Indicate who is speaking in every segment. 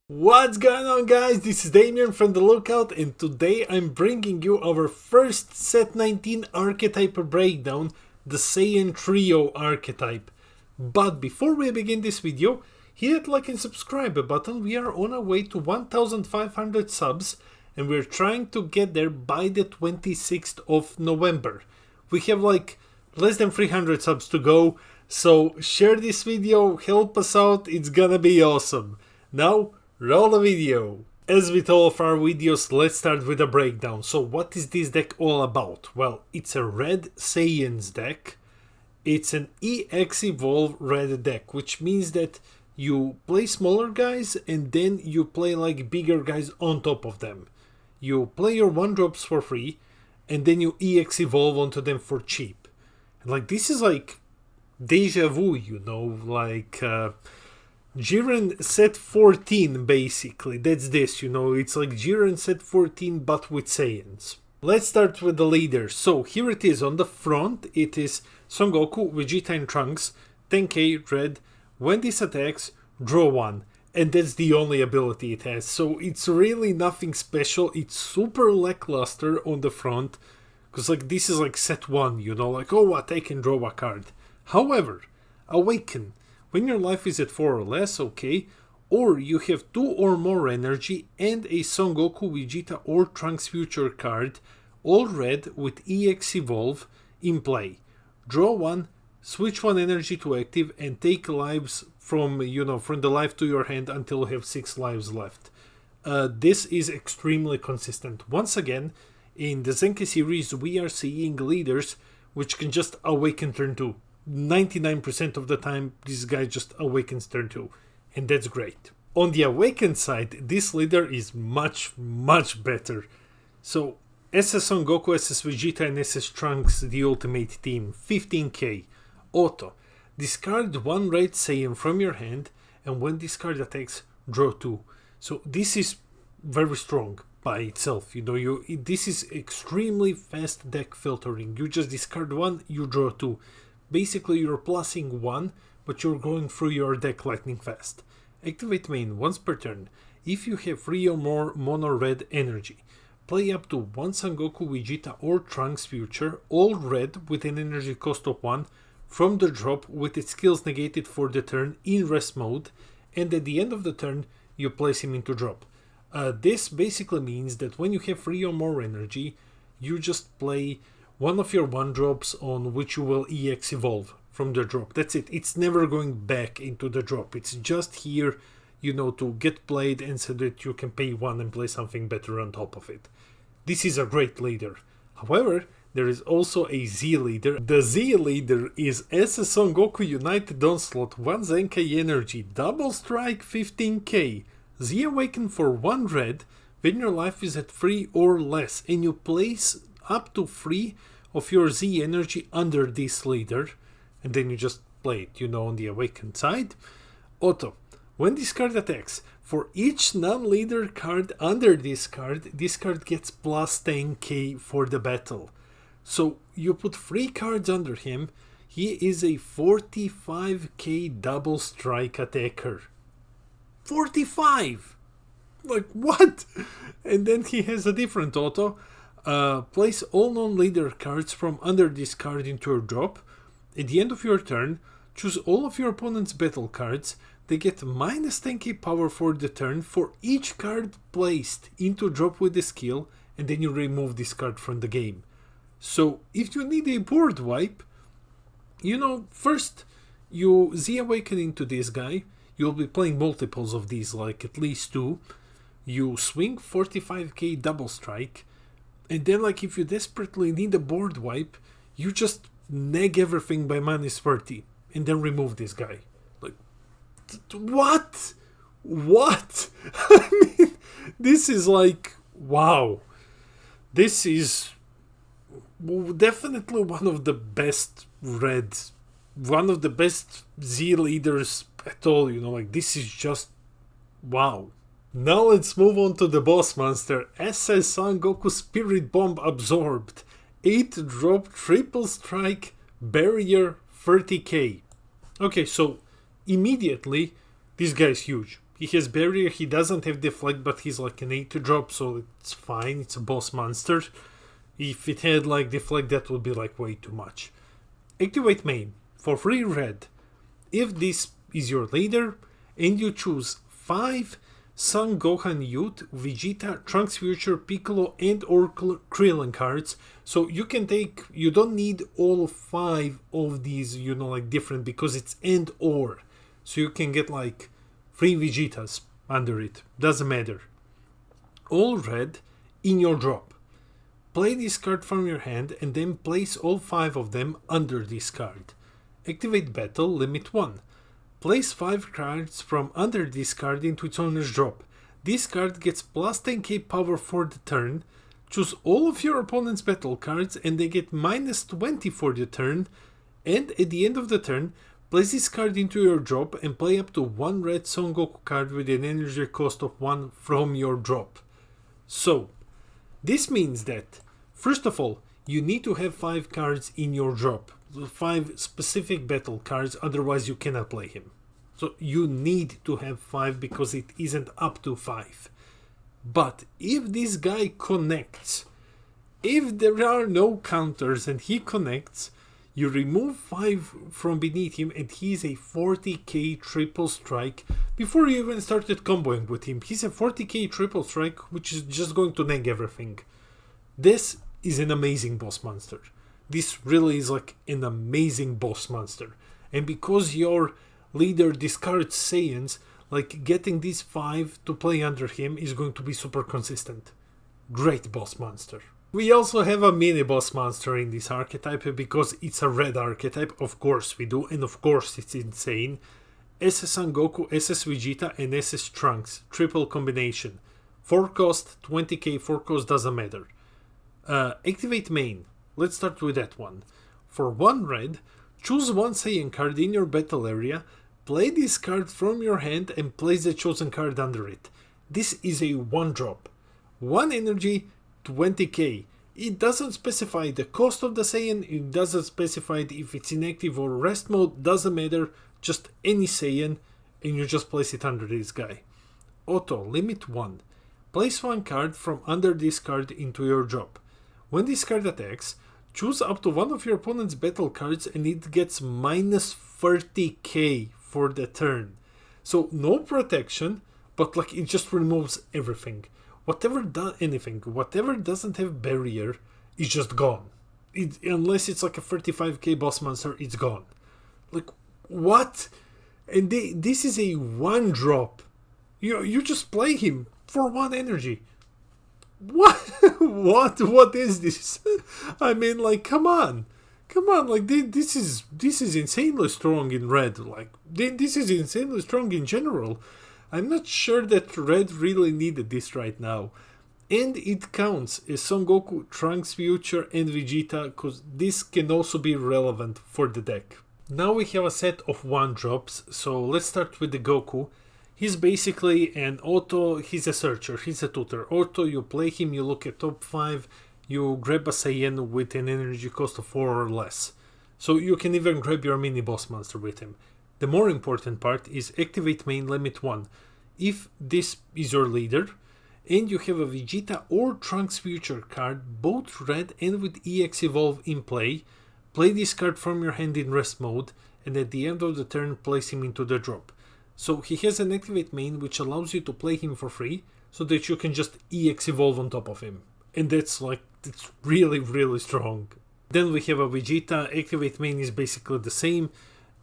Speaker 1: What's going on, guys? This is Damien from The Lookout, and today I'm bringing you our first set 19 archetype breakdown, the Saiyan Trio archetype. But before we begin this video, hit that like and subscribe button. We are on our way to 1500 subs, and we're trying to get there by the 26th of November. We have like less than 300 subs to go, so share this video, help us out, it's gonna be awesome. Now, roll the video. As with all of our videos, let's start with a breakdown. So what is this deck all about? Well, it's a red Saiyans deck. It's an EX Evolve red deck, which means that you play smaller guys and then you play like bigger guys on top of them. You play your 1-drops for free and then you EX Evolve onto them for cheap. And like this is like deja vu, you know, like Jiren set 14 basically, that's this, you know, it's like Jiren set 14 but with Saiyans. Let's start with the leaders. So here it is on the front, it is Son Goku, Vegeta and Trunks, 10k red. When this attacks, draw 1. And that's the only ability it has, so it's really nothing special. It's super lackluster on the front, because like this is like set 1, you know, like oh what, I can draw a card. However, Awaken. When your life is at 4 or less, okay, or you have 2 or more energy and a Son Goku, Vegeta or Trunks future card, all red with EX Evolve in play. Draw 1, switch 1 energy to active and take lives from, you know, from the life to your hand until you have 6 lives left. This is extremely consistent. Once again, in the Zenkai series we are seeing leaders which can just awaken turn 2. 99% of the time this guy just awakens turn 2, and that's great. On the awakened side, this leader is much better. So SS Son Goku, SS Vegeta and SS Trunks, the ultimate team, 15k auto. Discard 1 red Saiyan from your hand, and when this card attacks, draw 2. So this is very strong by itself, you know, this is extremely fast deck filtering. You just discard 1, you draw 2. Basically, you're plussing 1, but you're going through your deck lightning fast. Activate main once per turn. If you have 3 or more mono red energy, play up to 1 Son Goku, Vegeta or Trunks future, all red with an energy cost of 1, from the drop with its skills negated for the turn in rest mode, and at the end of the turn, you place him into drop. This basically means that when you have 3 or more energy, you just play one of your 1-drops on which you will EX Evolve from the drop. That's it. It's never going back into the drop. It's just here, you know, to get played and so that you can pay 1 and play something better on top of it. This is a great leader. However, there is also a Z leader. The Z leader is SS Son Goku United Onslaught, 1 Zenkai energy, double strike 15k. Z Awaken for 1 red when your life is at 3 or less, and you place up to 3 of your Z energy under this leader, and then you just play it, you know, on the awakened side. Auto. When this card attacks, for each non-leader card under this card gets plus 10k for the battle. So you put 3 cards under him, he is a 45k double strike attacker. 45! Like what? And then he has a different auto. Place all non-leader cards from under this card into your drop. At the end of your turn, choose all of your opponent's battle cards. They get minus 10k power for the turn for each card placed into drop with the skill, and then you remove this card from the game. So if you need a board wipe, you know, first you Z Awaken into this guy. You'll be playing multiples of these, like at least 2. You swing 45k double strike. And then, like, if you desperately need a board wipe, you just neg everything by minus 30 and then remove this guy. Like, what? What? I mean, this is like, wow. This is definitely one of the best one of the best Z leaders at all, you know, like, this is just, wow. Now let's move on to the boss monster, SS Son Goku Spirit Bomb Absorbed, 8-drop triple strike barrier 30k. Okay, so immediately this guy is huge. He has barrier, he doesn't have deflect, but he's like an 8 drop, so it's fine, it's a boss monster. If it had like deflect, that would be like way too much. Activate main for 3 red. If this is your leader and you choose 5 Son Gohan Youth, Vegeta, Trunks Future, Piccolo and or Krillin cards, so you can take, you don't need all 5 of these, you know, like different, because it's and or, so you can get like 3 Vegetas under it, doesn't matter. All red in your drop. Play this card from your hand and then place all 5 of them under this card. Activate battle, limit 1. Place 5 cards from under this card into its owner's drop. This card gets plus 10k power for the turn. Choose all of your opponent's battle cards and they get minus 20 for the turn. And at the end of the turn, place this card into your drop and play up to 1 red Son Goku card with an energy cost of 1 from your drop. So, this means that, first of all, you need to have 5 cards in your drop. 5 specific battle cards, otherwise you cannot play him. So you need to have 5 because it isn't up to 5. But if this guy connects, if there are no counters and he connects, you remove 5 from beneath him and he's a 40k triple strike before you even started comboing with him. He's a 40k triple strike which is just going to neg everything. This is an amazing boss monster. This really is like an amazing boss monster. And because your leader discards Saiyans, like getting these 5 to play under him is going to be super consistent. Great boss monster. We also have a mini boss monster in this archetype because it's a red archetype, of course we do, and of course it's insane. SS Son Goku, SS Vegeta and SS Trunks, triple combination. 4 cost, 20k, 4 cost doesn't matter. Activate main. Let's start with that one. For 1 red, choose 1 Saiyan card in your battle area, play this card from your hand and place the chosen card under it. This is a 1 drop. 1 energy, 20k. It doesn't specify the cost of the Saiyan, it doesn't specify if it's inactive or rest mode, doesn't matter, just any Saiyan and you just place it under this guy. Auto, limit 1. Place 1 card from under this card into your drop. When this card attacks, choose up to 1 of your opponent's battle cards and it gets minus 30k for the turn. So no protection, but like it just removes everything. Whatever doesn't have barrier is just gone. Unless it's like a 35k boss monster, it's gone. Like, what? And this is a 1 drop. You just play him for 1 energy. What? What is this? I mean, like, come on, like this is insanely strong in red. Like, this is insanely strong in general. I'm not sure that red really needed this right now. And it counts as Son Goku, Trunks Future and Vegeta, because this can also be relevant for the deck. Now we have a set of 1 drops, so let's start with the Goku. He's basically an auto, he's a searcher, he's a tutor. Auto, you play him, you look at top 5, you grab a Saiyan with an energy cost of 4 or less. So you can even grab your mini boss monster with him. The more important part is activate main limit 1. If this is your leader, and you have a Vegeta or Trunks Future card, both red and with EX Evolve in play, play this card from your hand in rest mode, and at the end of the turn place him into the drop. So he has an activate main which allows you to play him for free, so that you can just EX Evolve on top of him. And that's really, really strong. Then we have a Vegeta, activate main is basically the same,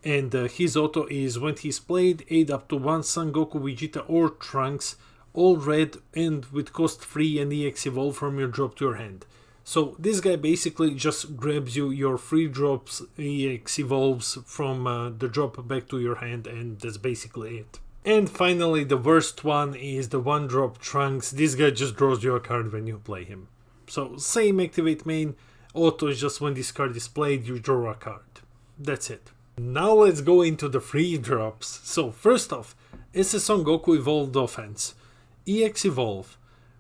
Speaker 1: and his auto is when he's played, add up to 1 Son Goku, Vegeta or Trunks, all red and with cost 3 and EX Evolve from your drop to your hand. So this guy basically just grabs you your free drops, EX Evolves from the drop back to your hand, and that's basically it. And finally the worst one is the 1 drop Trunks. This guy just draws you a card when you play him. So same activate main, auto is just when this card is played you draw a card. That's it. Now let's go into the free drops. So first off, SS Son Goku Evolved Offense. EX Evolve.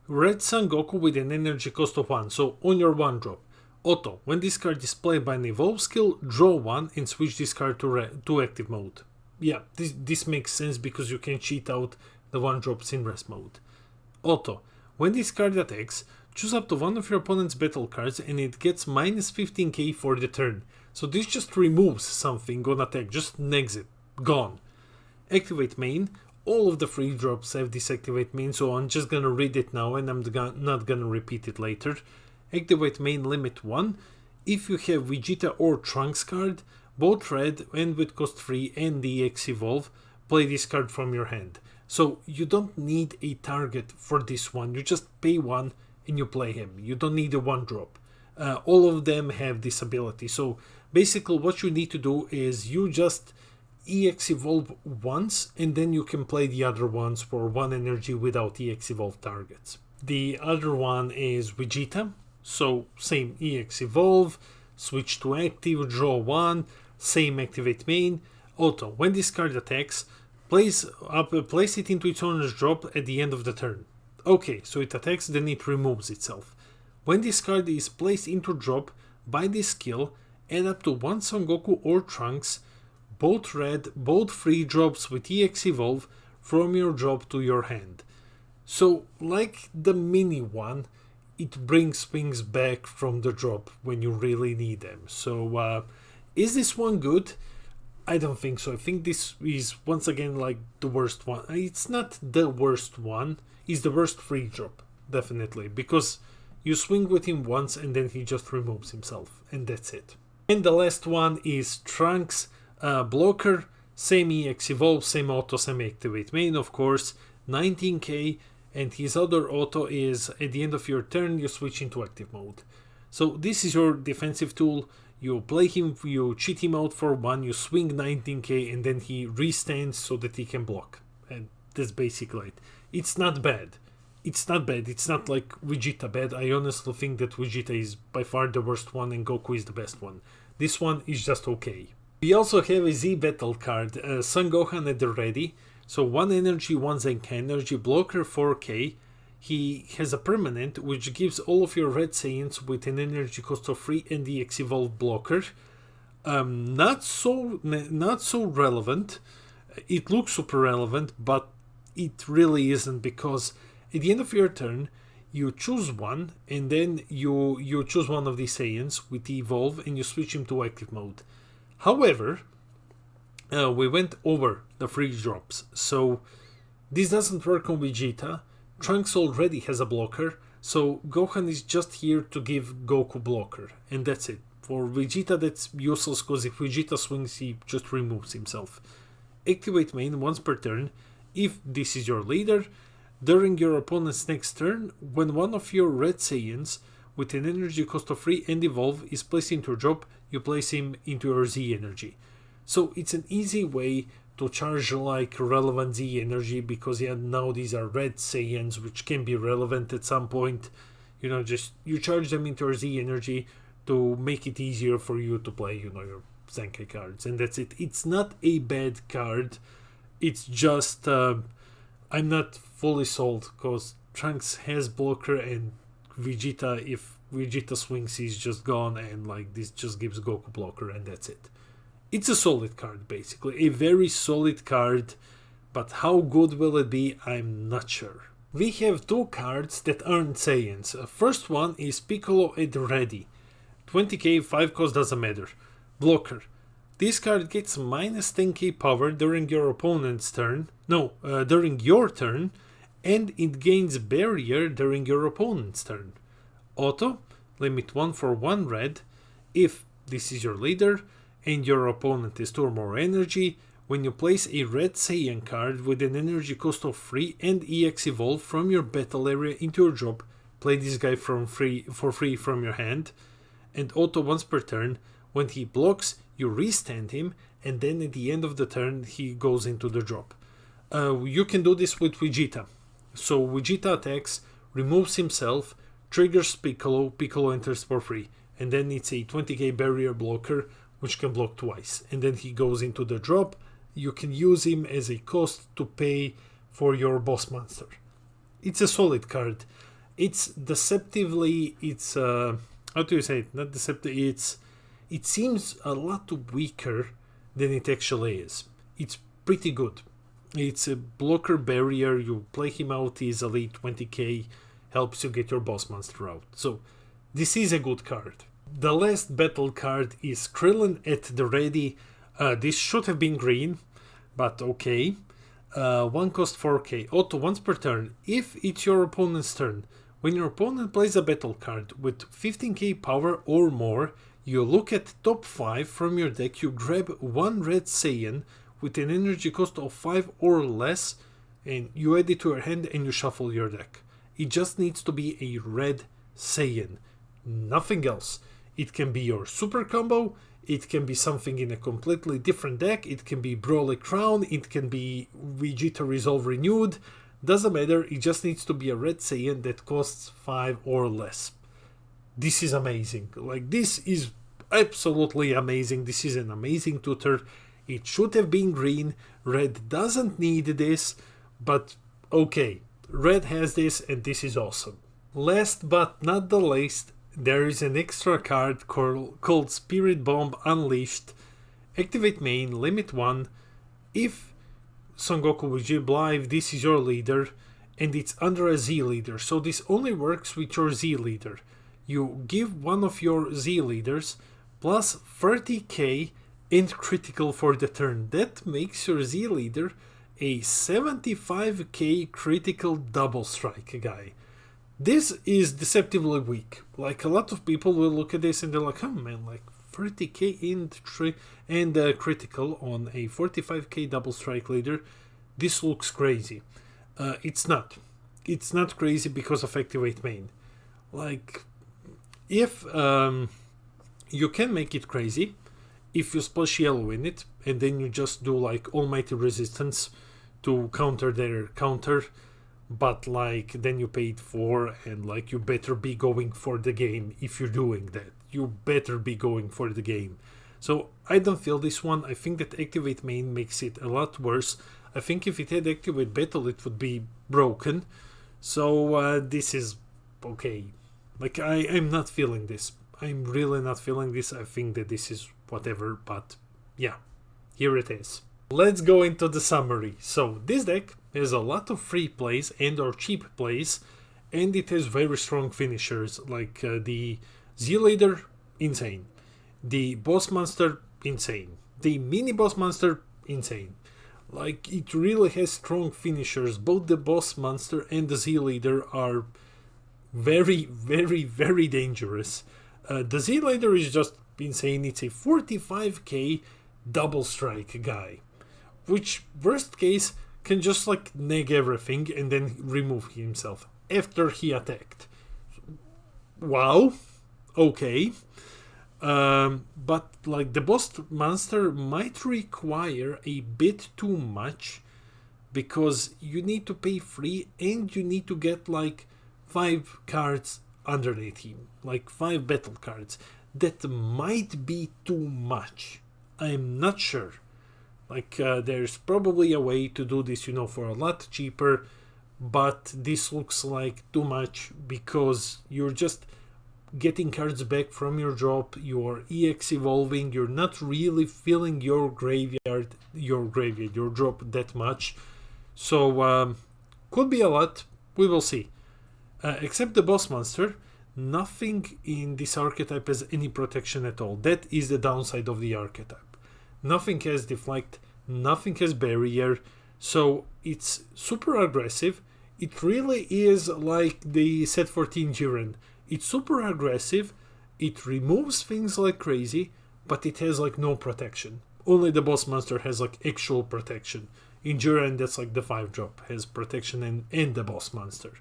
Speaker 1: Red Son Goku with an energy cost of 1, so on your 1 drop. Auto, when this card is played by an Evolve skill, draw 1 and switch this card to active mode. Yeah, this makes sense because you can cheat out the 1-drops in rest mode. Auto. When this card attacks, choose up to one of your opponent's battle cards and it gets minus 15k for the turn. So this just removes something on attack, just negs it. Gone. Activate main. All of the free drops have this activate main, so I'm just gonna read it now and I'm not gonna repeat it later. Activate main limit 1. If you have Vegeta or Trunks card, both red and with cost 3 and EX Evolve, play this card from your hand. So you don't need a target for this one, you just pay 1 and you play him. You don't need a 1-drop. All of them have this ability. So basically what you need to do is you just EX Evolve once and then you can play the other ones for 1 energy without EX Evolve targets. The other one is Vegeta. So same EX Evolve, switch to active, draw 1, same activate main. Auto. When this card attacks, place it into its owner's drop at the end of the turn. Okay, so it attacks, then it removes itself. When this card is placed into drop by this skill, add up to 1 Son Goku or Trunks, both red, both free drops with EX Evolve from your drop to your hand. So, like the mini one, it brings things back from the drop when you really need them. So, is this one good? I don't think so. I think this is once again like the worst one. It's not the worst one. It's the worst free drop, definitely, because you swing with him once and then he just removes himself, and that's it. And the last one is Trunks blocker, same EX Evolve, same auto, same activate main, of course, 19k, and his other auto is at the end of your turn you switch into active mode. So this is your defensive tool. You play him, you cheat him out for 1, you swing 19k and then he restands so that he can block. And that's basically it. It's not bad. It's not bad. It's not like Vegeta bad. I honestly think that Vegeta is by far the worst one and Goku is the best one. This one is just okay. We also have a Z battle card, Son Gohan at the ready. So 1 energy, 1 Zenka energy, blocker 4k. He has a permanent which gives all of your red Saiyans with an energy cost of 3 and the EX Evolve blocker. Not so relevant. It looks super relevant, but it really isn't, because at the end of your turn you choose one and then you choose one of these Saiyans with Evolve and you switch him to active mode. However, we went over the free drops, so this doesn't work on Vegeta. Trunks already has a blocker, so Gohan is just here to give Goku blocker, and that's it. For Vegeta that's useless, because if Vegeta swings he just removes himself. Activate main once per turn. If this is your leader, during your opponent's next turn, when one of your red Saiyans with an energy cost of 3 and Evolve is placed into your drop, you place him into your Z energy. So it's an easy way to charge like relevant Z energy, because now these are red Saiyans which can be relevant at some point. You know, just you charge them into your Z energy to make it easier for you to play, you know, your Zenkai cards, and that's it. It's not a bad card. It's just I'm not fully sold, because Trunks has blocker and Vegeta, if Vegeta swings he's just gone, and like this just gives Goku blocker and that's it. It's a solid card, basically, a very solid card, but how good will it be, I'm not sure. We have 2 cards that aren't Saiyans. First one is Piccolo at ready. 20k, 5 cost, doesn't matter. Blocker. This card gets minus 10k power during your opponent's turn. During your turn, and it gains barrier during your opponent's turn. Auto. Limit 1 for 1 red. If this is your leader and your opponent is 2 or more energy, when you place a red Saiyan card with an energy cost of 3 and EX Evolve from your battle area into your drop, play this guy for free from your hand. And auto once per turn. When he blocks, you restand him, and then at the end of the turn he goes into the drop. You can do this with Vegeta. So Vegeta attacks, removes himself, triggers Piccolo, Piccolo enters for free, and then it's a 20k barrier blocker which can block twice, and then he goes into the drop. You can use him as a cost to pay for your boss monster. It's a solid card. It's deceptively, how do you say it? Not deceptive, it seems a lot weaker than it actually is. It's pretty good. It's a blocker barrier, you play him out easily, 20k, helps you get your boss monster out. So this is a good card. The last battle card is Krillin at the ready. This should have been green, but okay. One cost 4k, auto once per turn. If it's your opponent's turn, when your opponent plays a battle card with 15k power or more, you look at top 5 from your deck, you grab one red Saiyan with an energy cost of 5 or less, and you add it to your hand and you shuffle your deck. It just needs to be a red Saiyan, nothing else. It can be your super combo, it can be something in a completely different deck, it can be Brawly Crown, it can be Vegeta Resolve Renewed, doesn't matter, it just needs to be a red Saiyan that costs 5 or less. This is amazing, like this is absolutely amazing, this is an amazing tutor. It should have been green, red doesn't need this, but okay, red has this and this is awesome. Last but not the least, there is an extra card called Spirit Bomb Unleashed. Activate main, limit 1. If Son Goku with G Live, this is your leader, and it's under a Z leader, so this only works with your Z leader. You give one of your Z leaders plus 30k and critical for the turn. That makes your Z leader a 75k critical double strike guy. This is deceptively weak. Like, a lot of people will look at this and they're like, oh man, like 30k and critical on a 45k double strike leader. This looks crazy. It's not. It's not crazy because of activate main. Like, if you can make it crazy if you splash yellow in it and then you just do like almighty resistance to counter their counter, but like then you paid 4 and like you better be going for the game. If you're doing that, you better be going for the game. So I don't feel this one. I think that activate main makes it a lot worse. I think if it had activate battle it would be broken. So this is okay. Like I'm not feeling this. I'm really not feeling this. I think that this is whatever, but yeah, here it is. Let's go into the summary. So this deck has a lot of free plays and or cheap plays, and it has very strong finishers like the Z Leader, insane. The Boss Monster, insane. The Mini Boss Monster, insane. Like, it really has strong finishers. Both the Boss Monster and the Z Leader are very, very, very dangerous. The Z Leader is just insane. It's a 45k double strike guy, which worst case can just like neg everything and then remove himself after he attacked. Wow, okay. But like the boss monster might require a bit too much because you need to pay 3 and you need to get like 5 cards under the team, like 5 battle cards. That might be too much. I'm not sure. Like there's probably a way to do this, you know, for a lot cheaper, but this looks like too much because you're just getting cards back from your drop, you're EX evolving, you're not really filling your graveyard, your drop that much. So could be a lot, we will see. Except the boss monster, nothing in this archetype has any protection at all. That is the downside of the archetype. Nothing has deflect, nothing has barrier, so it's super aggressive. It really is like the set 14 Jiren. It's super aggressive, it removes things like crazy, but it has like no protection. Only the boss monster has like actual protection. In Jiren, that's like the 5 drop, has protection and the boss monster.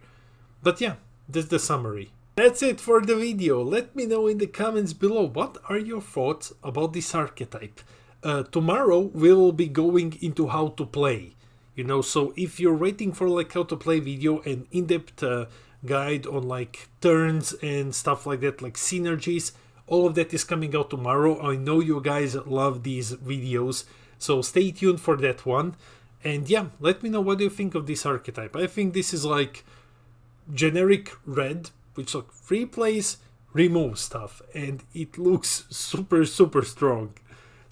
Speaker 1: But yeah, that's the summary. That's it for the video. Let me know in the comments below what are your thoughts about this archetype. Tomorrow we will be going into how to play, you know, so if you're waiting for like how to play video and in-depth guide on like turns and stuff like that, like synergies, all of that is coming out tomorrow. I know you guys love these videos, so stay tuned for that one. And yeah, let me know what you think of this archetype. I think this is like generic red, which like free plays, remove stuff, and it looks super strong.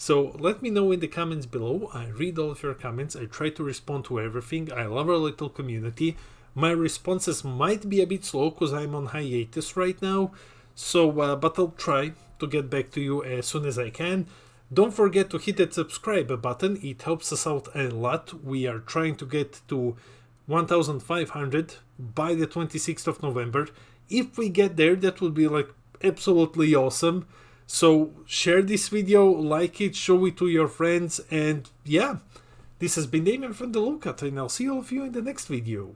Speaker 1: So let me know in the comments below. I read all of your comments. I try to respond to everything. I love our little community. My responses might be a bit slow because I'm on hiatus right now. So, but I'll try to get back to you as soon as I can. Don't forget to hit that subscribe button. It helps us out a lot. We are trying to get to 1,500 by the 26th of November. If we get there, that would be like absolutely awesome. So share this video, like it, show it to your friends, and yeah, this has been Damien from The Lookout, and I'll see all of you in the next video.